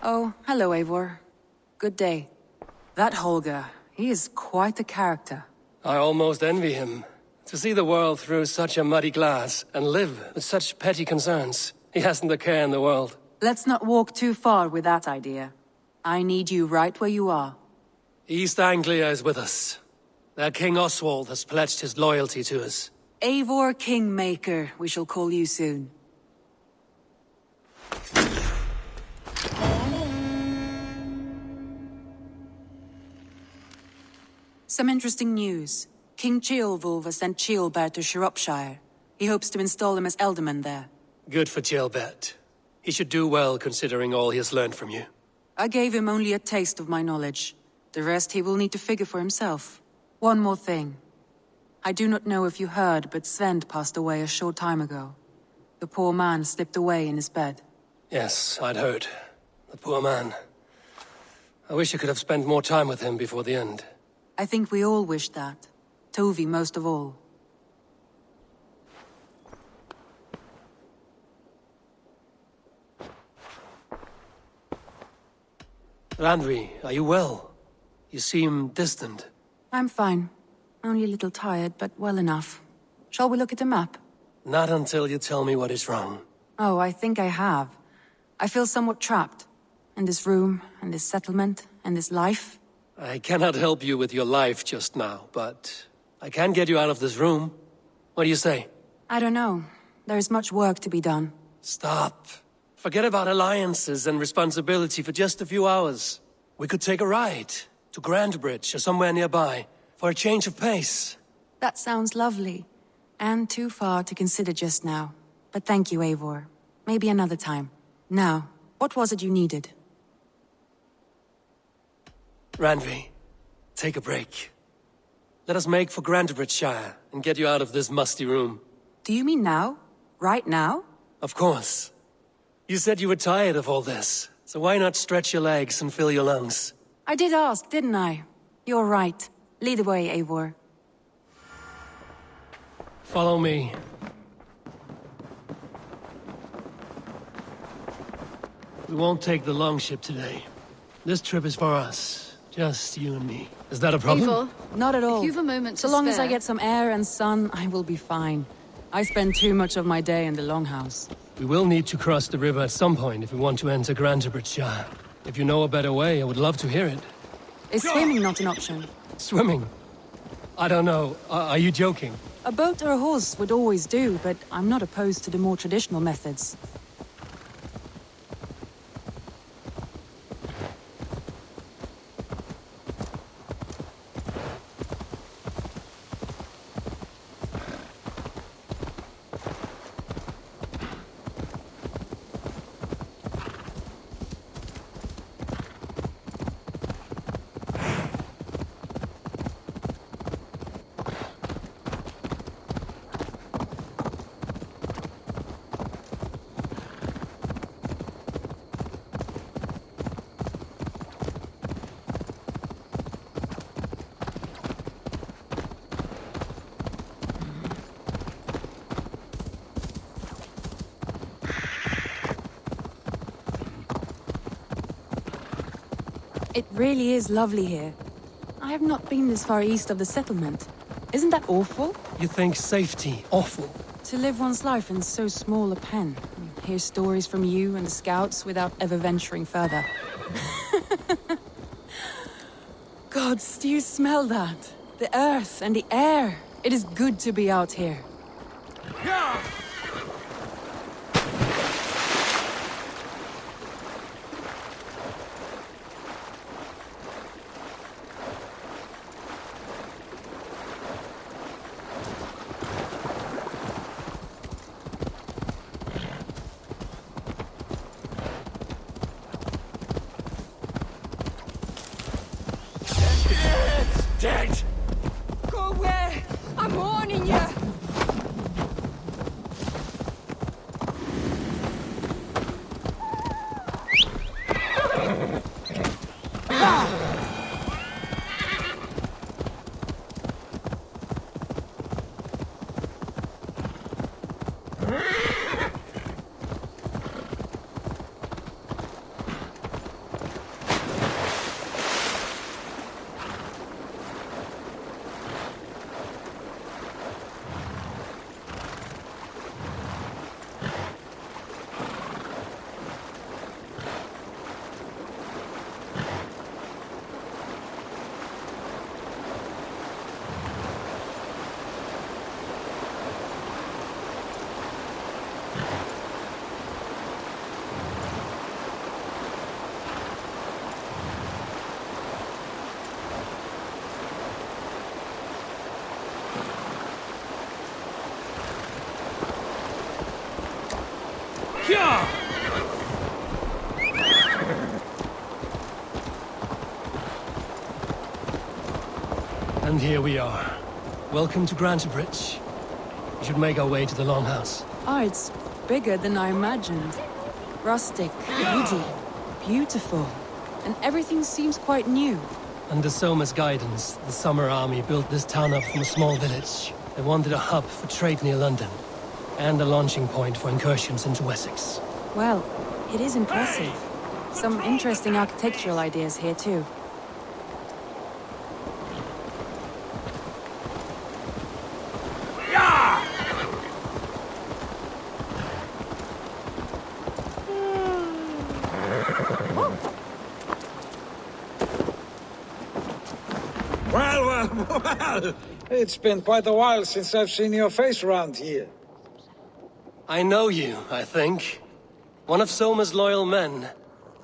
Oh, hello, Eivor. Good day. That Holger, he is quite a character. I almost envy him. To see the world through such a muddy glass, and live with such petty concerns. He hasn't a care in the world. Let's not walk too far with that idea. I need you right where you are. East Anglia is with us. Their King Oswald has pledged his loyalty to us. Eivor Kingmaker, we shall call you soon. Some interesting news. King Ceolwulf has sent Ceolbert to Shropshire. He hopes to install him as Ealdorman there. Good for Ceolbert. He should do well considering all he has learned from you. I gave him only a taste of my knowledge. The rest he will need to figure for himself. One more thing. I do not know if you heard, but Sven passed away a short time ago. The poor man slipped away in his bed. Yes, I'd heard. The poor man. I wish I could have spent more time with him before the end. I think we all wish that. Tovi most of all. Randvi, are you well? You seem distant. I'm fine. Only a little tired, but well enough. Shall we look at the map? Not until you tell me what is wrong. Oh, I think I have. I feel somewhat trapped. In this room, and this settlement, and this life. I cannot help you with your life just now, but I can get you out of this room. What do you say? I don't know. There is much work to be done. Stop. Forget about alliances and responsibility for just a few hours. We could take a ride to Grandbridge or somewhere nearby for a change of pace. That sounds lovely. And too far to consider just now. But thank you, Eivor. Maybe another time. Now, what was it you needed? Randvi, take a break. Let us make for Grandbridgeshire and get you out of this musty room. Do you mean now? Right now? Of course. You said you were tired of all this, so why not stretch your legs and fill your lungs? I did ask, didn't I? You're right. Lead the way, Eivor. Follow me. We won't take the longship today. This trip is for us. Just you and me. Is that a problem? Eivor, not at all. if you've a moment so to long as I spare. get some air and sun, I will be fine. I spend too much of my day in the Longhouse. We will need to cross the river at some point if we want to enter Grandbridgeshire. If you know a better way, I would love to hear it. Is swimming not an option? Swimming? I don't know. Are you joking? A boat or a horse would always do, but I'm not opposed to the more traditional methods. It really is lovely here. I have not been this far east of the settlement. Isn't that awful? You think safety awful? To live one's life in so small a pen. Hear stories from you and the scouts without ever venturing further. Gods, do you smell that? The earth and the air. It is good to be out here. Dead! Go away! I'm warning you! Yeah! And here we are. Welcome to Grantebridge. We should make our way to the Longhouse. Oh, it's bigger than I imagined. Rustic, woody, beautiful. And everything seems quite new. Under Soma's guidance, the Summer Army built this town up from a small village. They wanted a hub for trade near London, and a launching point for incursions into Wessex. Well, it is impressive. Some interesting architectural ideas here, too. Well, it's been quite a while since I've seen your face around here. I know you, I think. One of Soma's loyal men.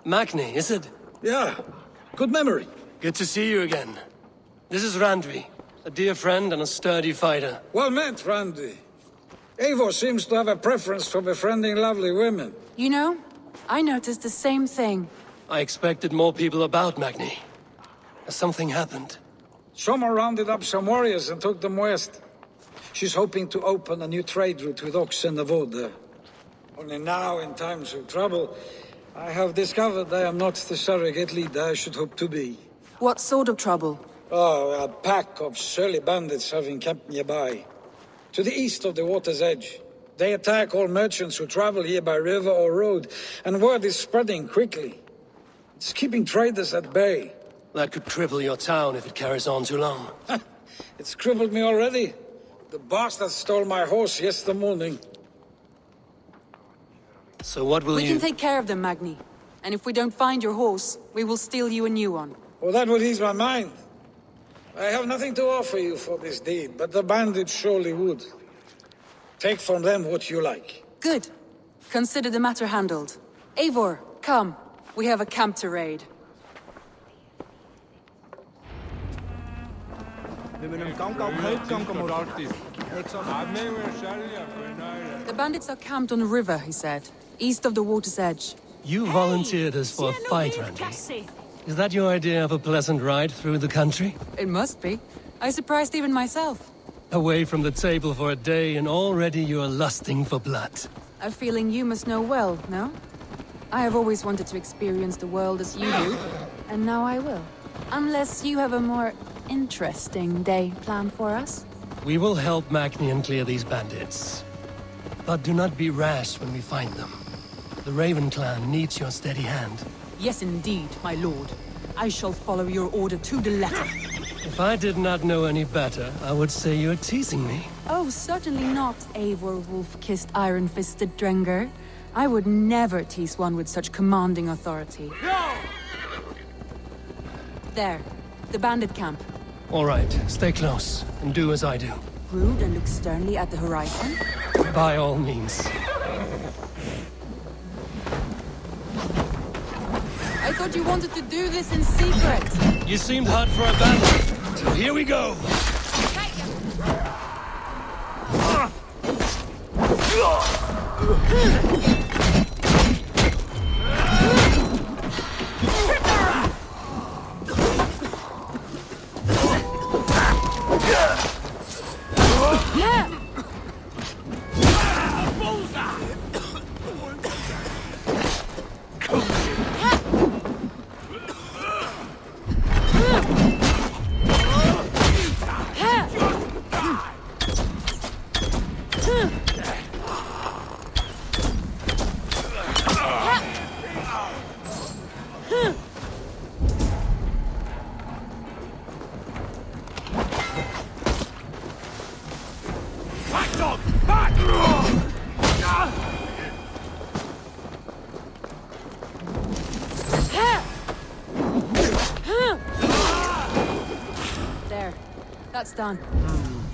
Magni, is it? Yeah, good memory. Good to see you again. This is Randvi, a dear friend and a sturdy fighter. Well met, Randvi. Eivor seems to have a preference for befriending lovely women. You know, I noticed the same thing. I expected more people about Magni. Has something happened? Soma rounded up some warriors and took them west. She's hoping to open a new trade route with oxen and wood. Only now, in times of trouble, I have discovered I am not the surrogate leader I should hope to be. What sort of trouble? Oh, a pack of surly bandits have encamped nearby. To the east of the water's edge. They attack all merchants who travel here by river or road, and word is spreading quickly. It's keeping traders at bay. That could cripple your town if it carries on too long. It's crippled me already. The bastard stole my horse yesterday morning. So what will We you... can take care of them, Magni. And if we don't find your horse, we will steal you a new one. Well, that would ease my mind. I have nothing to offer you for this deed, but the bandits surely would. Take from them what you like. Good. Consider the matter handled. Eivor, come. We have a camp to raid. The bandits are camped on a river, he said, east of the water's edge. You volunteered us for a fight, Randvi. Is that your idea of a pleasant ride through the country? It must be. I surprised even myself. Away from the table for a day and already you are lusting for blood. A feeling you must know well, no? I have always wanted to experience the world as you do, and now I will. Unless you have a more interesting day planned for us? We will help Magnian clear these bandits. But do not be rash when we find them. The Raven clan needs your steady hand. Yes, indeed, my lord. I shall follow your order to the letter. If I did not know any better, I would say you're teasing me. Oh, certainly not, Eivor wolf-kissed iron-fisted Drenger. I would never tease one with such commanding authority. No! There, the bandit camp. All right, stay close, and do as I do. Rude and look sternly at the horizon? By all means. I thought you wanted to do this in secret. You seemed hot for a battle, so here we go. There. That's done.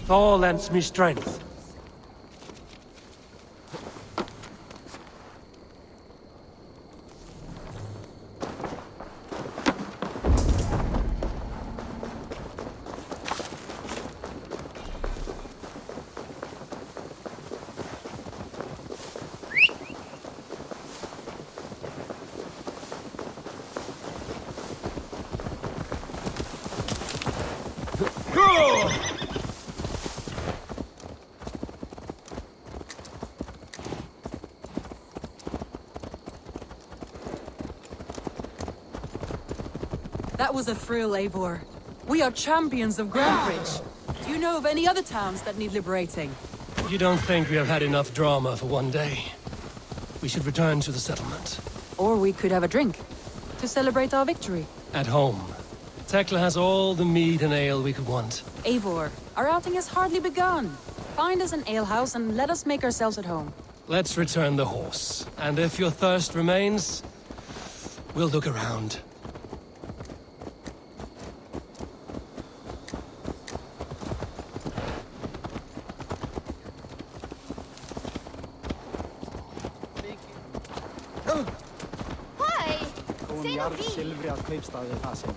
Thor lends me strength. That was a thrill, Eivor. We are champions of Grandbridge. Do you know of any other towns that need liberating? You don't think we have had enough drama for one day? We should return to the settlement. Or we could have a drink, to celebrate our victory. At home. Tekla has all the mead and ale we could want. Eivor, our outing has hardly begun. Find us an alehouse and let us make ourselves at home. Let's return the horse. And if your thirst remains, we'll look around. Hi! Say no Silfri að kaupstaði það sinn.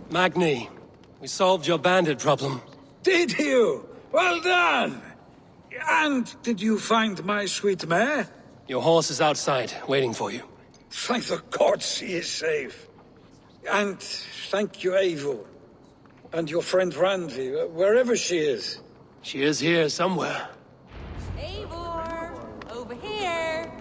Magni, we solved your bandit problem. Did you? Well done! And did you find my sweet mare? Your horse is outside, waiting for you. Thank the gods he is safe. And thank you, Eivor. And your friend Randvi, wherever she is. She is here somewhere. Eivor! Over here!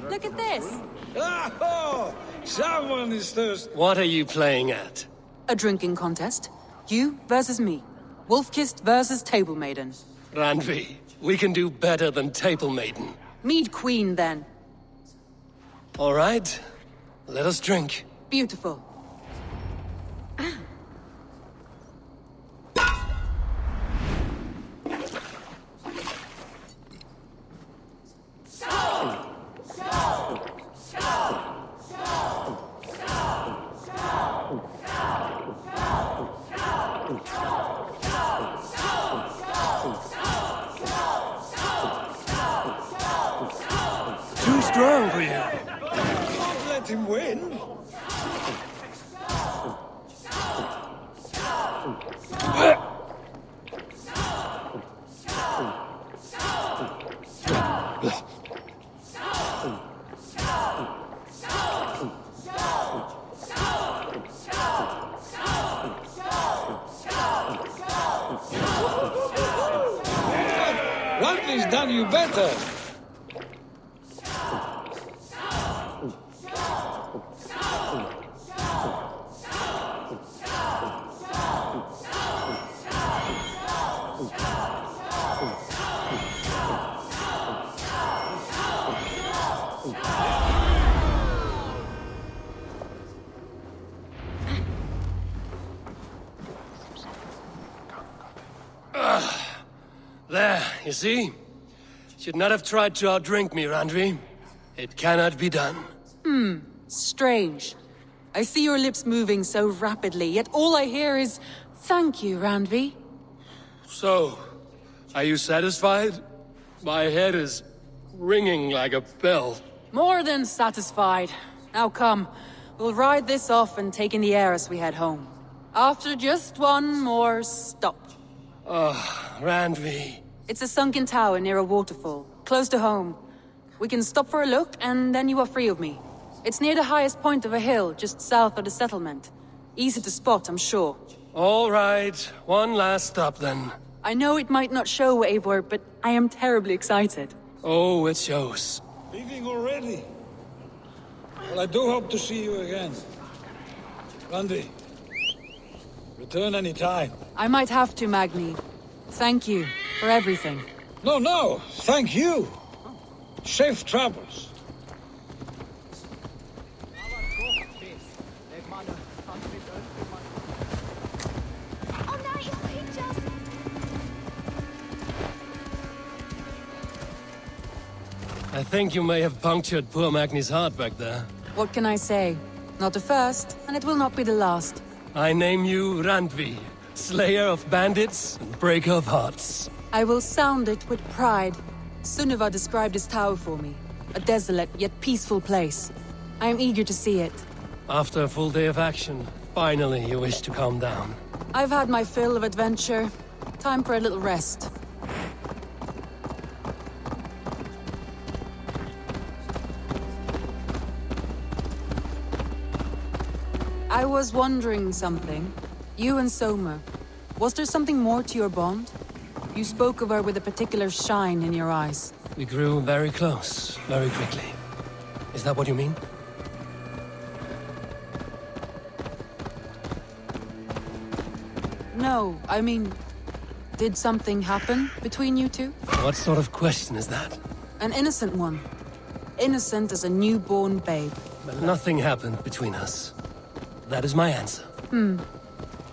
Look at this! Oh, someone is thirsty. What are you playing at? A drinking contest. You versus me. Wolf-kissed versus Table Maiden. Randvi, we can do better than Table Maiden. Mead Queen, then. All right, let us drink. Beautiful. Too strong for you. Don't let him win. Randvi's done you better. There, you see? Should not have tried to outdrink me, Randvi. It cannot be done. Strange. I see your lips moving so rapidly, yet all I hear is, "Thank you, Randvi." So, are you satisfied? My head is ringing like a bell. More than satisfied. Now come, we'll ride this off and take in the air as we head home. After just one more stop. Randvi. It's a sunken tower near a waterfall, close to home. We can stop for a look, and then you are free of me. It's near the highest point of a hill, just south of the settlement. Easy to spot, I'm sure. All right, one last stop then. I know it might not show, Eivor, but I am terribly excited. Oh, it shows. Leaving already? Well, I do hope to see you again. Randvi, return any time. I might have to, Magni. Thank you for everything. No, thank you. Safe travels. Oh nej, he just... I think you may have punctured poor Magni's heart back there. What can I say? Not the first, and it will not be the last. I name you Randvi, slayer of bandits and breaker of hearts. I will sound it with pride. Sunniva described this tower for me. A desolate yet peaceful place. I am eager to see it. After a full day of action, finally you wish to calm down. I've had my fill of adventure. Time for a little rest. I was wondering something. You and Soma, was there something more to your bond? You spoke of her with a particular shine in your eyes. We grew very close, very quickly. Is that what you mean? No, I mean, did something happen between you two? What sort of question is that? An innocent one. Innocent as a newborn babe. Nothing happened between us. That is my answer.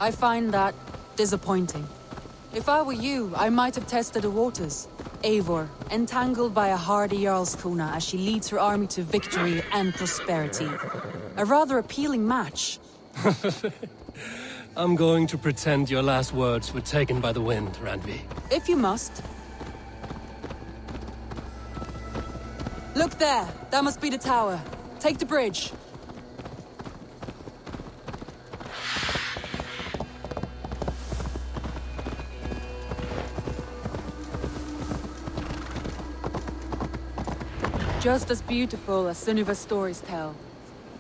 I find that disappointing. If I were you, I might have tested the waters. Eivor, entangled by a hardy Jarlskona as she leads her army to victory and prosperity. A rather appealing match. I'm going to pretend your last words were taken by the wind, Randvi. If you must. Look there! That must be the tower. Take the bridge. Just as beautiful as Sunniva's stories tell.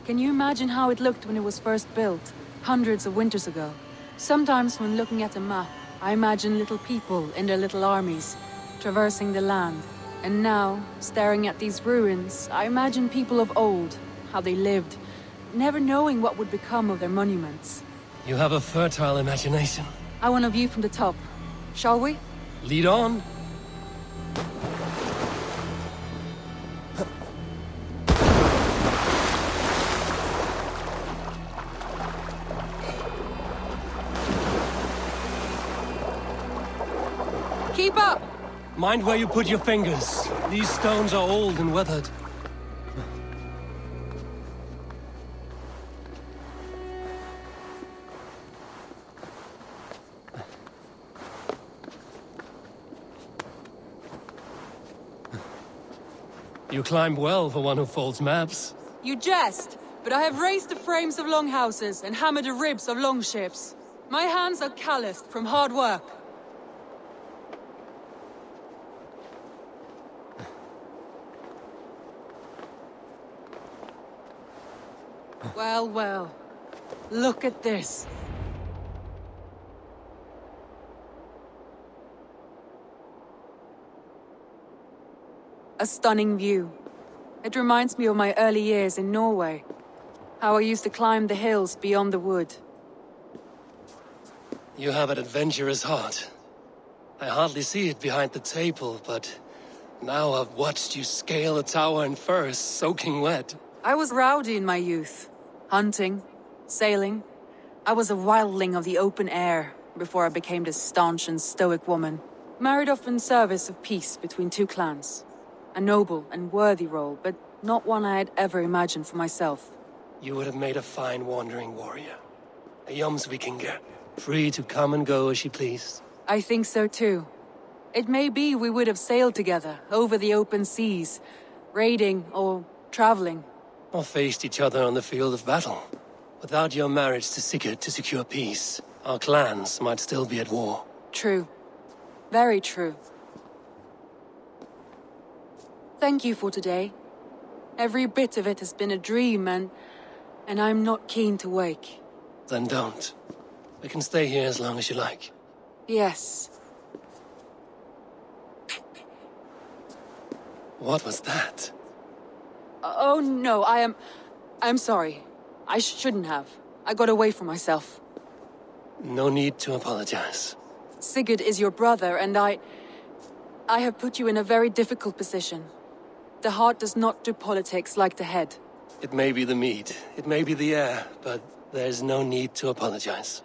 Can you imagine how it looked when it was first built, hundreds of winters ago? Sometimes when looking at a map, I imagine little people in their little armies, traversing the land. And now, staring at these ruins, I imagine people of old, how they lived, never knowing what would become of their monuments. You have a fertile imagination. I want a view from the top. Shall we? Lead on. Keep up! Mind where you put your fingers. These stones are old and weathered. You climb well for one who folds maps. You jest, but I have raised the frames of longhouses and hammered the ribs of longships. My hands are calloused from hard work. Well, well. Look at this. A stunning view. It reminds me of my early years in Norway. How I used to climb the hills beyond the wood. You have an adventurous heart. I hardly see it behind the table, but now I've watched you scale a tower in furs, soaking wet. I was rowdy in my youth. Hunting, sailing. I was a wildling of the open air before I became this staunch and stoic woman. Married off in service of peace between two clans. A noble and worthy role, but not one I had ever imagined for myself. You would have made a fine wandering warrior. A Jomsvikinger, free to come and go as she pleased. I think so too. It may be we would have sailed together over the open seas, raiding or traveling. Or faced each other on the field of battle. Without your marriage to Sigurd to secure peace, our clans might still be at war. True. Very true. Thank you for today. Every bit of it has been a dream, and I'm not keen to wake. Then don't. We can stay here as long as you like. Yes. What was that? Oh no, I'm sorry. I shouldn't have. I got away from myself. No need to apologize. Sigurd is your brother, and I have put you in a very difficult position. The heart does not do politics like the head. It may be the meat, it may be the air, but there's no need to apologize.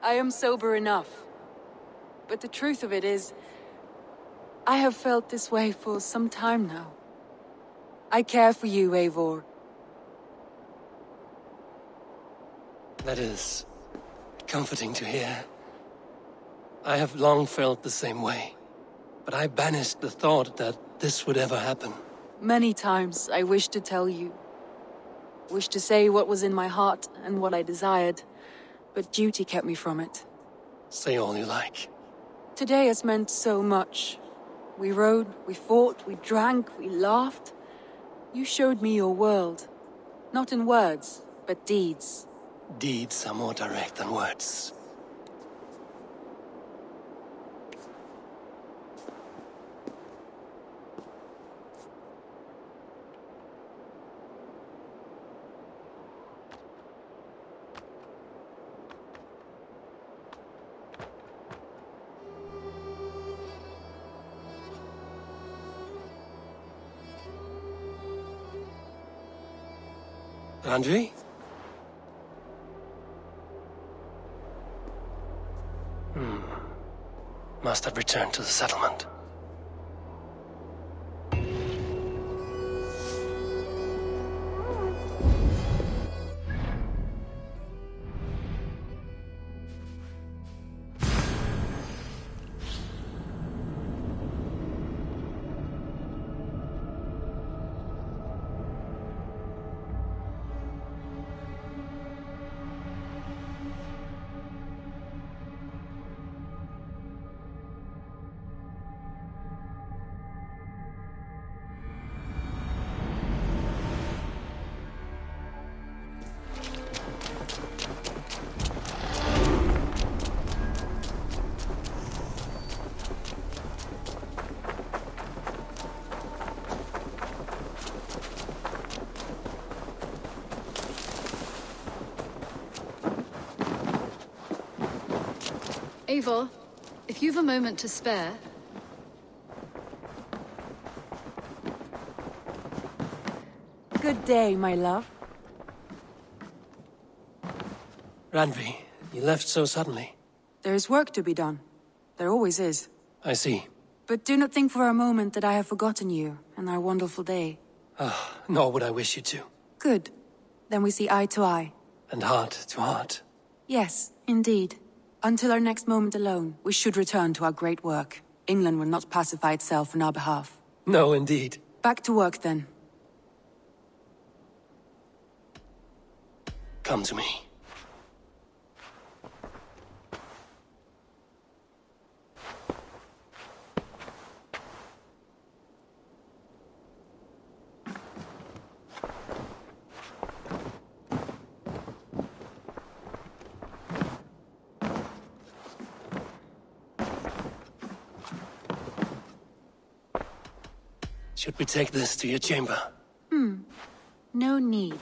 I am sober enough. But the truth of it is, I have felt this way for some time now. I care for you, Eivor. That is comforting to hear. I have long felt the same way, but I banished the thought that this would ever happen. Many times I wished to tell you. Wished to say what was in my heart and what I desired, but duty kept me from it. Say all you like. Today has meant so much. We rode, we fought, we drank, we laughed. You showed me your world. Not in words, but deeds. Deeds are more direct than words. Randvi? Must have returned to the settlement. Eivor, if you've a moment to spare... Good day, my love. Randvi, you left so suddenly. There is work to be done. There always is. I see. But do not think for a moment that I have forgotten you and our wonderful day. Nor would I wish you to. Good. Then we see eye to eye. And heart to heart. Yes, indeed. Until our next moment alone, we should return to our great work. England will not pacify itself on our behalf. No, indeed. Back to work, then. Come to me. Should we take this to your chamber? No need.